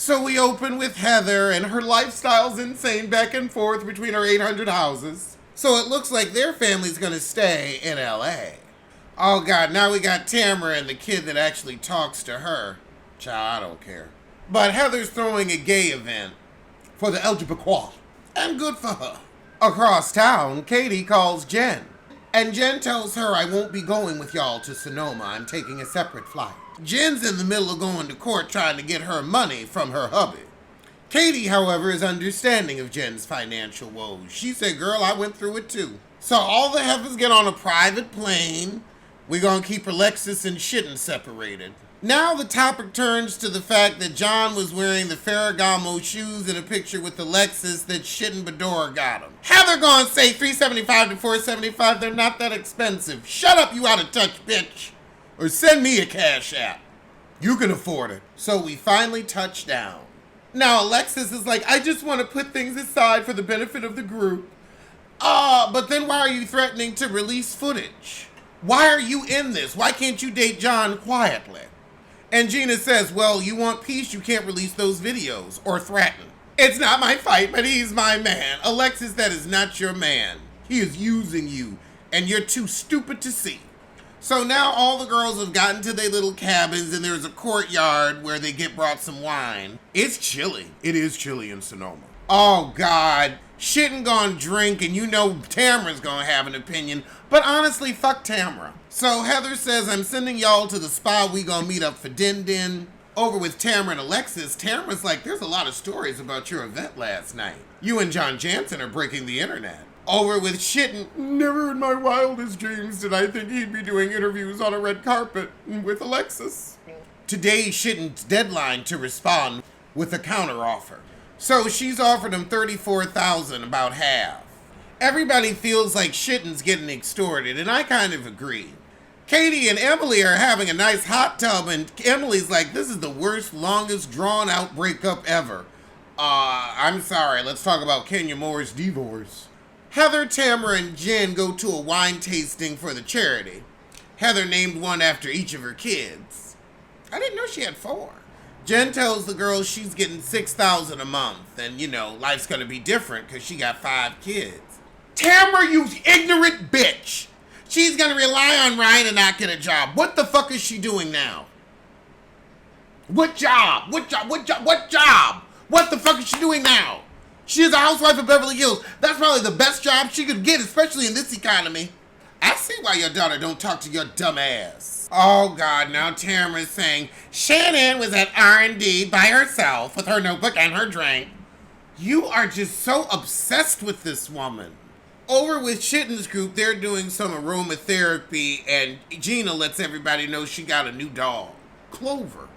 So we open with Heather, and her lifestyle's insane back and forth between her 800 houses. So it looks like their family's gonna stay in LA. Oh God, now we got Tamara and the kid that actually talks to her. Child, I don't care. But Heather's throwing a gay event for the LGBT, and good for her. Across town, Katie calls Jen. And Jen tells her, I won't be going with y'all to Sonoma. I'm taking a separate flight. Jen's in the middle of going to court trying to get her money from her hubby. Katie, however, is understanding of Jen's financial woes. She said, girl, I went through it too. So all the heifers get on a private plane. We're going to keep Alexis and Shitten separated. Now the topic turns to the fact that John was wearing the Ferragamo shoes in a picture with Alexis that Shitten Bedore got him. Heather gonna say $375 to $475, they're not that expensive. Shut up, you out of touch, bitch. Or send me a cash app. You can afford it. So we finally touch down. Now Alexis is like, I just want to put things aside for the benefit of the group. But then why are you threatening to release footage? Why are you in this? Why can't you date John quietly? And Gina says, well, you want peace, you can't release those videos or threaten. It's not my fight, but he's my man. Alexis, that is not your man. He is using you, and you're too stupid to see. So now all the girls have gotten to their little cabins, and there's a courtyard where they get brought some wine. It's chilly. It is chilly in Sonoma. Oh, God. Shitten gonna drink, and you know Tamara's gonna have an opinion. But honestly, fuck Tamara. So Heather says, I'm sending y'all to the spa. We gonna meet up for Din Din. Over with Tamara and Alexis. Tamara's like, there's a lot of stories about your event last night. You and John Jansen are breaking the internet. Over with Shitten. Never in my wildest dreams did I think he'd be doing interviews on a red carpet with Alexis. Today's Shitten's deadline to respond with a counteroffer. So she's offered him $34,000, about half. Everybody feels like Shitten's getting extorted, and I kind of agree. Katie and Emily are having a nice hot tub, and Emily's like, this is the worst, longest, drawn-out breakup ever. I'm sorry, let's talk about Kenya Moore's divorce. Heather, Tamara, and Jen go to a wine tasting for the charity. Heather named one after each of her kids. I didn't know she had 4. Jen tells the girls she's getting $6,000 a month, and, you know, life's gonna be different because she got 5 kids. Tamara, you ignorant bitch! She's gonna rely on Ryan and not get a job. What the fuck is she doing now? What job? What job? What job? What job? What the fuck is she doing now? She is a housewife of Beverly Hills. That's probably the best job she could get, especially in this economy. I see why your daughter don't talk to your dumb ass. Oh God, now Tamara's saying, Shannon was at R&D by herself with her notebook and her drink. You are just so obsessed with this woman. Over with Shitten's group, they're doing some aromatherapy, and Gina lets everybody know she got a new dog, Clover.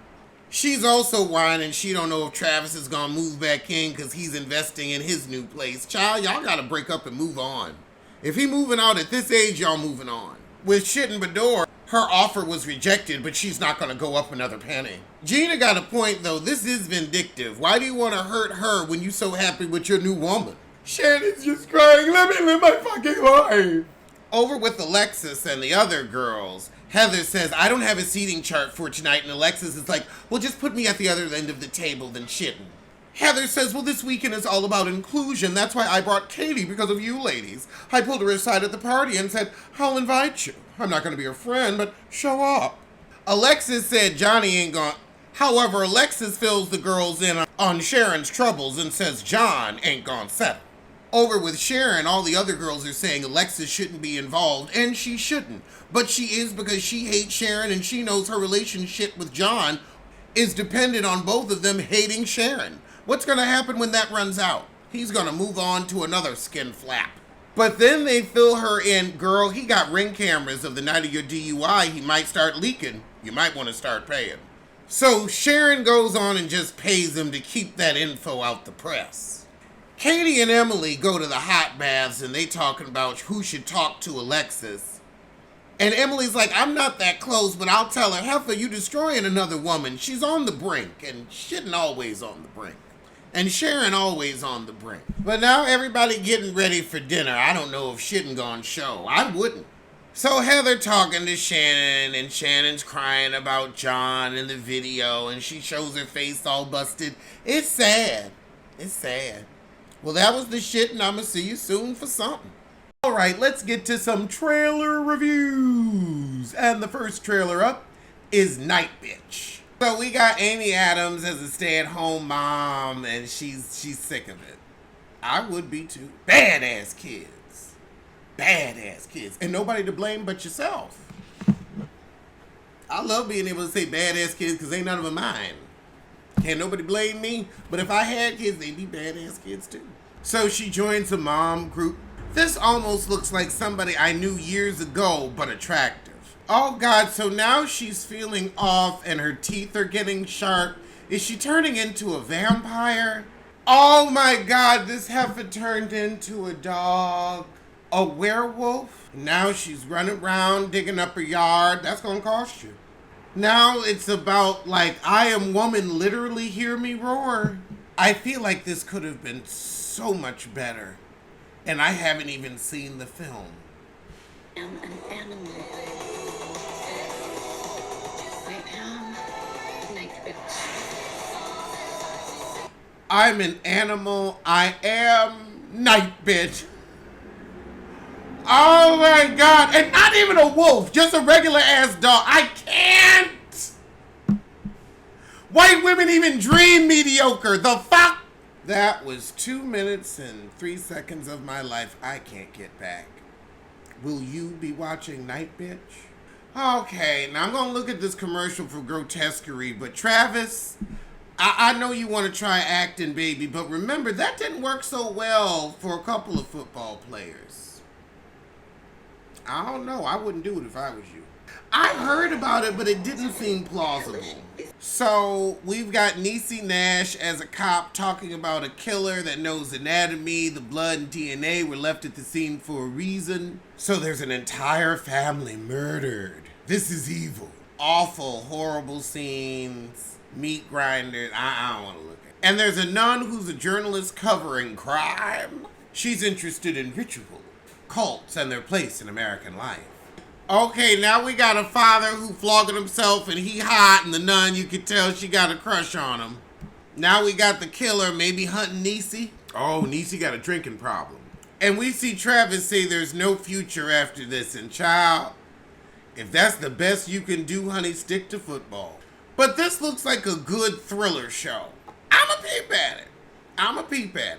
She's also whining she don't know if Travis is gonna move back in because he's investing in his new place. Child, y'all gotta break up and move on. If he moving out at this age, y'all moving on. With Shitten Bedore, her offer was rejected, but she's not gonna go up another penny. Gina got a point though, this is vindictive. Why do you wanna hurt her when you so happy with your new woman? Shannon's just crying, let me live my fucking life. Over with Alexis and the other girls, Heather says, I don't have a seating chart for tonight, and Alexis is like, well, just put me at the other end of the table than Shitten. Heather says, well, this weekend is all about inclusion. That's why I brought Katie, because of you ladies. I pulled her aside at the party and said, I'll invite you. I'm not going to be her friend, but show up. Alexis said Johnny ain't gone. However, Alexis fills the girls in on Sharon's troubles and says John ain't gonna settle. Over with Sharon, all the other girls are saying Alexis shouldn't be involved, and she shouldn't. But she is because she hates Sharon, and she knows her relationship with John is dependent on both of them hating Sharon. What's going to happen when that runs out? He's going to move on to another skin flap. But then they fill her in, girl, he got ring cameras of the night of your DUI. He might start leaking. You might want to start paying. So Sharon goes on and just pays him to keep that info out the press. Katie and Emily go to the hot baths and they talking about who should talk to Alexis. And Emily's like, I'm not that close, but I'll tell her, Heifer, you destroying another woman. She's on the brink, and Shitten always on the brink. And Sharon always on the brink. But now everybody getting ready for dinner. I don't know if Shitten gonna show. I wouldn't. So Heather talking to Shannon, and Shannon's crying about John in the video, and she shows her face all busted. It's sad. It's sad. Well, that was the shit, and I'm gonna see you soon for something. All right, let's get to some trailer reviews. And the first trailer up is Night Bitch. So we got Amy Adams as a stay-at-home mom, and she's sick of it. I would be too. Badass kids. Badass kids. And nobody to blame but yourself. I love being able to say badass kids because ain't none of them mine. Can't nobody blame me. But if I had kids, they'd be badass kids too. So she joins a mom group. This almost looks like somebody I knew years ago, but attractive. Oh God, so now she's feeling off and her teeth are getting sharp. Is she turning into a vampire? Oh my God, this heifer turned into a dog. A werewolf? Now she's running around digging up her yard. That's gonna cost you. Now it's about like, I am woman, literally hear me roar. I feel like this could have been so much better. And I haven't even seen the film. I'm an animal. I am Night Bitch. I'm an animal. I am Night Bitch. Oh my God. And not even a wolf, just a regular ass dog. I can't. White women even dream mediocre. The fuck? That was 2 minutes and 3 seconds of my life I can't get back. Will you be watching Night Bitch? Okay, now I'm gonna look at this commercial for grotesquerie, but Travis, I know you want to try acting, baby, but remember, that didn't work so well for a couple of football players. I don't know, I wouldn't do it if I was you. I heard about it, but it didn't seem plausible. So we've got Niecy Nash as a cop talking about a killer that knows anatomy. The blood and DNA were left at the scene for a reason. So there's an entire family murdered. This is evil. Awful, horrible scenes. Meat grinders. I don't want to look at it. And there's a nun who's a journalist covering crime. She's interested in ritual, cults, and their place in American life. Okay, now we got a father who flogging himself and he hot, and the nun, you can tell she got a crush on him. Now we got the killer maybe hunting Niecy. Oh, Niecy got a drinking problem. And we see Travis say there's no future after this, and child, if that's the best you can do, honey, stick to football. But this looks like a good thriller show. I'ma peep at it.